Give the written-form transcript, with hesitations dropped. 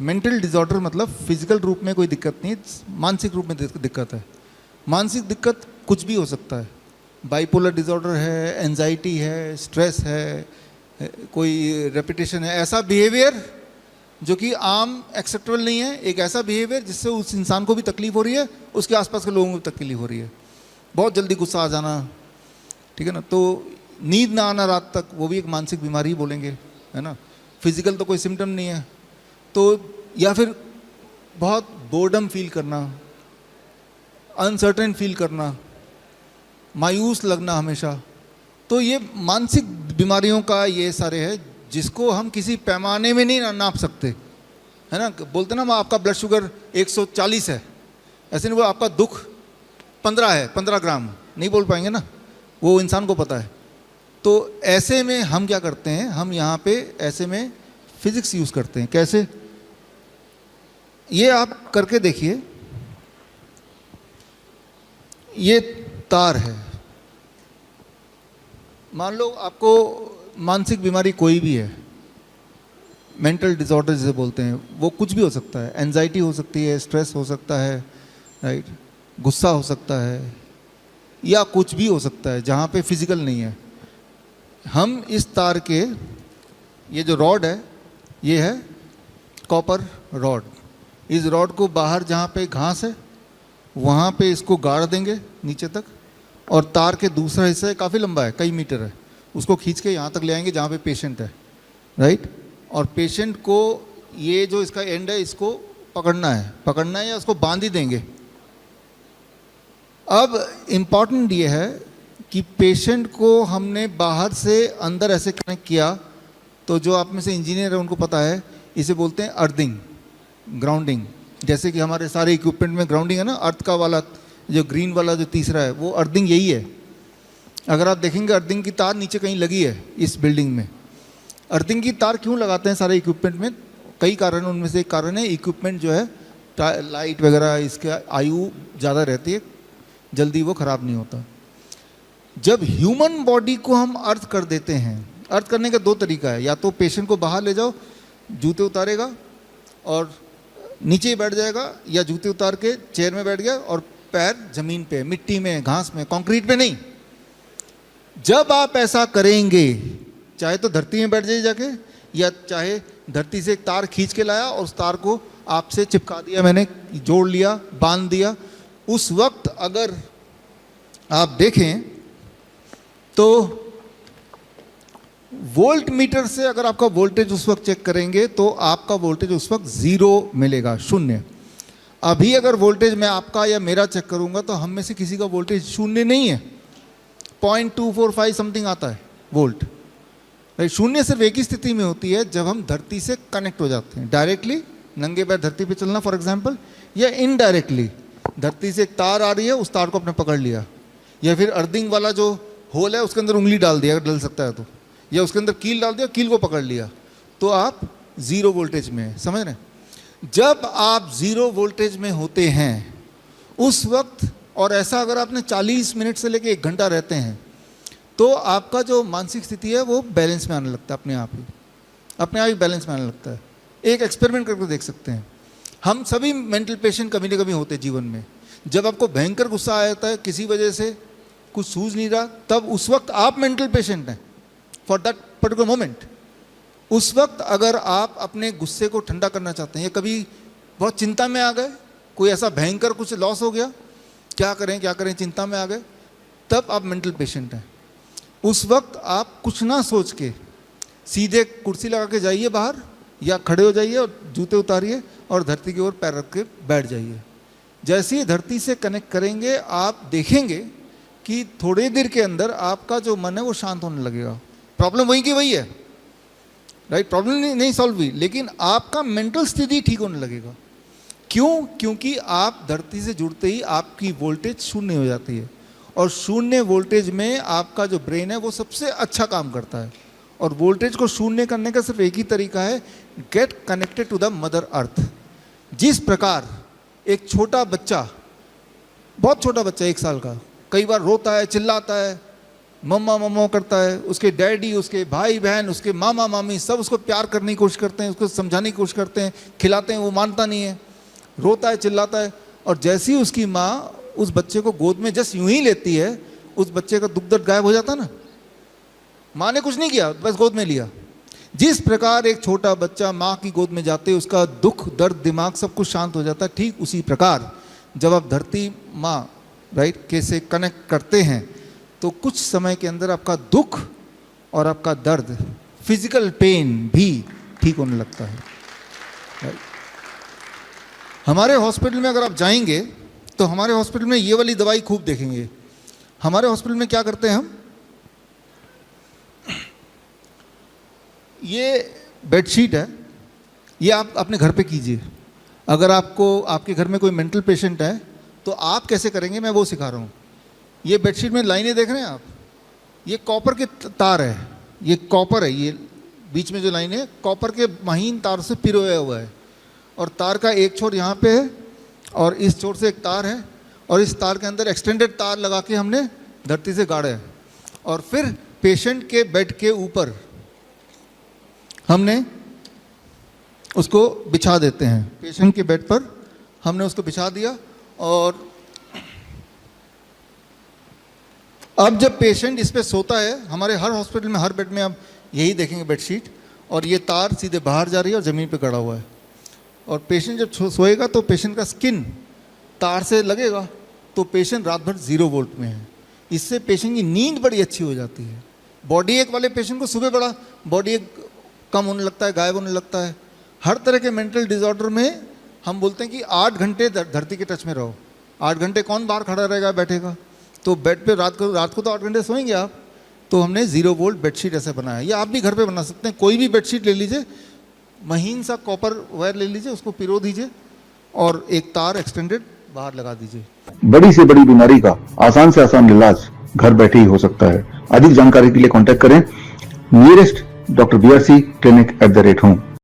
Mental disorder मतलब physical रूप में कोई दिक्कत नहीं, मानसिक रूप में दिक्कत है। मानसिक दिक्कत कुछ भी हो सकता है। बाइपोलर डिसऑर्डर है, एंजाइटी है, स्ट्रेस है, कोई रेपिटेशन है, ऐसा बिहेवियर जो कि आम एक्सेप्टेबल नहीं है, एक ऐसा बिहेवियर जिससे उस इंसान को भी तकलीफ हो रही है, उसके आसपास के लोगों को भी तकलीफ हो रही है। बहुत जल्दी गुस्सा आ जाना, ठीक है ना, तो नींद ना आना रात तक, वो भी एक मानसिक बीमारी ही बोलेंगे, है ना। फिजिकल तो कोई सिम्टम नहीं है, तो या फिर बहुत बोर्डम फील करना, अनसर्टेन फील करना, मायूस लगना हमेशा, तो ये मानसिक बीमारियों का ये सारे है जिसको हम किसी पैमाने में नहीं नाप सकते, है ना। बोलते ना आपका ब्लड शुगर 140 है, ऐसे नहीं बोल आपका दुख 15 है, 15 ग्राम नहीं बोल पाएंगे ना, वो इंसान को पता है। तो ऐसे में हम क्या करते हैं, हम यहाँ पे ऐसे में फिजिक्स यूज़ करते हैं। कैसे, ये आप करके देखिए, ये तार है, मान लो आपको मानसिक बीमारी कोई भी है, मेंटल डिसऑर्डर जिसे बोलते हैं, वो कुछ भी हो सकता है। एंजाइटी हो सकती है, स्ट्रेस हो सकता है, राइट, गुस्सा हो सकता है, या कुछ भी हो सकता है जहाँ पे फिजिकल नहीं है। हम इस तार के, ये जो रॉड है ये है कॉपर रॉड, इस रॉड को बाहर जहाँ पे घास है वहाँ पे इसको गाड़ देंगे नीचे तक, और तार के दूसरा हिस्सा काफ़ी लंबा है, कई मीटर है, उसको खींच के यहाँ तक ले आएंगे जहाँ पे पेशेंट है, राइट। और पेशेंट को ये जो इसका एंड है इसको पकड़ना है या उसको बांध ही देंगे। अब इम्पॉर्टेंट ये है कि पेशेंट को हमने बाहर से अंदर ऐसे कनेक्ट किया, तो जो आप में से इंजीनियर है उनको पता है, इसे बोलते हैं अर्थिंग, ग्राउंडिंग। जैसे कि हमारे सारे इक्विपमेंट में ग्राउंडिंग है ना, अर्थ का वाला जो ग्रीन वाला जो तीसरा है वो अर्थिंग यही है। अगर आप देखेंगे अर्थिंग की तार नीचे कहीं लगी है इस बिल्डिंग में। अर्थिंग की तार क्यों लगाते हैं सारे इक्विपमेंट में, कई कारण, उनमें से एक कारण है इक्विपमेंट जो है, लाइट वगैरह, इसके आयु ज़्यादा रहती है, जल्दी वो ख़राब नहीं होता। जब ह्यूमन बॉडी को हम अर्थ कर देते हैं, अर्थ करने का दो तरीका है, या तो पेशेंट को बाहर ले जाओ, जूते उतारेगा और नीचे ही बैठ जाएगा, या जूते उतार के चेयर में बैठ गया और पैर जमीन पे, मिट्टी में, घास में, कंक्रीट पे नहीं। जब आप ऐसा करेंगे, चाहे तो धरती में बैठ जाइए जाके, या चाहे धरती से एक तार खींच के लाया और उस तार को आपसे चिपका दिया, मैंने जोड़ लिया, बांध दिया, उस वक्त अगर आप देखें तो वोल्ट मीटर से अगर आपका वोल्टेज उस वक्त चेक करेंगे तो आपका वोल्टेज उस वक्त 0 मिलेगा, 0। अभी अगर वोल्टेज मैं आपका या मेरा चेक करूंगा तो हम में से किसी का वोल्टेज 0 नहीं है, 0.245 समथिंग आता है वोल्ट। 0 सिर्फ एक ही स्थिति में होती है, जब हम धरती से कनेक्ट हो जाते हैं, डायरेक्टली नंगे पैर धरती पे चलना फॉर एग्जांपल, या इनडायरेक्टली धरती से एक तार आ रही है, उस तार को आपने पकड़ लिया, या फिर अर्थिंग वाला जो होल है उसके अंदर उंगली डाल दिया, अगर डल सकता है तो, या उसके अंदर कील डाल दिया, कील को पकड़ लिया, तो आप 0 वोल्टेज में हैं, समझ रहे हैं। जब आप 0 वोल्टेज में होते हैं उस वक्त, और ऐसा अगर आपने 40 मिनट से लेकर 1 घंटा रहते हैं, तो आपका जो मानसिक स्थिति है वो बैलेंस में आने लगता है, अपने आप ही बैलेंस में आने लगता है। एक एक्सपेरिमेंट करके देख सकते हैं। हम सभी मेंटल पेशेंट कभी ना कभी होते हैं जीवन में। जब आपको भयंकर गुस्सा आ जाता है, किसी वजह से कुछ सूझ नहीं रहा, तब उस वक्त आप मेंटल पेशेंट हैं फॉर दैट पर्टिकुलर मोमेंट। उस वक्त अगर आप अपने गुस्से को ठंडा करना चाहते हैं, या कभी बहुत चिंता में आ गए, कोई ऐसा भयंकर कुछ लॉस हो गया, क्या करें चिंता में आ गए, तब आप मेंटल पेशेंट हैं। उस वक्त आप कुछ ना सोच के सीधे कुर्सी लगा के जाइए बाहर, या खड़े हो जाइए और जूते उतारिए और धरती की ओर पैर रख के बैठ जाइए। जैसे ही धरती से कनेक्ट करेंगे, आप देखेंगे कि थोड़ी देर के अंदर आपका जो मन है वो शांत होने लगेगा। प्रॉब्लम वही की वही है, राइट, प्रॉब्लम नहीं सॉल्व हुई, लेकिन आपका मेंटल स्थिति ठीक होने लगेगा। क्यों? क्योंकि आप धरती से जुड़ते ही आपकी वोल्टेज 0 हो जाती है, और 0 वोल्टेज में आपका जो ब्रेन है वो सबसे अच्छा काम करता है। और वोल्टेज को 0 करने का सिर्फ एक ही तरीका है, get connected to the mother earth. जिस प्रकार एक छोटा बच्चा, बहुत छोटा बच्चा 1 साल का, कई बार रोता है, चिल्लाता है, मम्मा मम्मा करता है, उसके डैडी, उसके भाई बहन, उसके मामा मामी सब उसको प्यार करने की कोशिश करते हैं, उसको समझाने की कोशिश करते हैं, खिलाते हैं, वो मानता नहीं है, रोता है, चिल्लाता है। और जैसे ही उसकी माँ उस बच्चे को गोद में जस्ट यूं ही लेती है, उस बच्चे का दुख दर्द गायब हो जाता ना। माँ ने कुछ नहीं किया, बस गोद में लिया। जिस प्रकार एक छोटा बच्चा माँ की गोद में जाते उसका दुख दर्द दिमाग सब कुछ शांत हो जाता है, ठीक उसी प्रकार जब आप धरती माँ राइट कैसे कनेक्ट करते हैं तो कुछ समय के अंदर आपका दुख और आपका दर्द, फिजिकल पेन भी ठीक होने लगता है। राइट। हमारे हॉस्पिटल में अगर आप जाएंगे तो हमारे हॉस्पिटल में ये वाली दवाई खूब देखेंगे। हमारे हॉस्पिटल में क्या करते हैं हम, ये बेडशीट है, ये आप अपने घर पे कीजिए। अगर आपको आपके घर में कोई मेंटल पेशेंट है तो आप कैसे करेंगे, मैं वो सिखा रहा हूँ। ये बेडशीट में लाइनें देख रहे हैं आप, ये कॉपर के तार है, ये कॉपर है, ये बीच में जो लाइन है कॉपर के महीन तार से पिरोया हुआ है। और तार का एक छोर यहाँ पे है और इस छोर से एक तार है और इस तार के अंदर एक्सटेंडेड तार लगा के हमने धरती से गाड़ा है। और फिर पेशेंट के बेड के ऊपर हमने उसको बिछा देते हैं। पेशेंट के बेड पर हमने उसको बिछा दिया और अब जब पेशेंट इस पे सोता है, हमारे हर हॉस्पिटल में हर बेड में आप यही देखेंगे बेडशीट, और ये तार सीधे बाहर जा रही है और ज़मीन पे गड़ा हुआ है। और पेशेंट जब सोएगा तो पेशेंट का स्किन तार से लगेगा तो पेशेंट रात भर 0 वोल्ट में है। इससे पेशेंट की नींद बड़ी अच्छी हो जाती है। बॉडी एक वाले पेशेंट को सुबह बड़ा बॉडी एक कम होने लगता है, गायब होने लगता है। हर तरह के मेंटल डिसऑर्डर में हम बोलते हैं कि 8 घंटे धरती के टच में रहो। 8 घंटे कौन बाहर खड़ा रहेगा, बैठेगा? तो बेड पे रात को तो 8 घंटे सोएंगे आप। तो हमने 0 वोल्ट बेडशीट ऐसे बनाया। ये आप भी घर पे बना सकते हैं। कोई भी बेडशीट ले लीजिए, महीन सा कॉपर वायर ले लीजिए, उसको पिरो दीजिए और एक तार एक्सटेंडेड बाहर लगा दीजिए। बड़ी से बड़ी बीमारी का आसान से आसान इलाज घर बैठे ही हो सकता है। अधिक जानकारी के लिए कांटेक्ट करें nearest doctor BRC clinic @ home.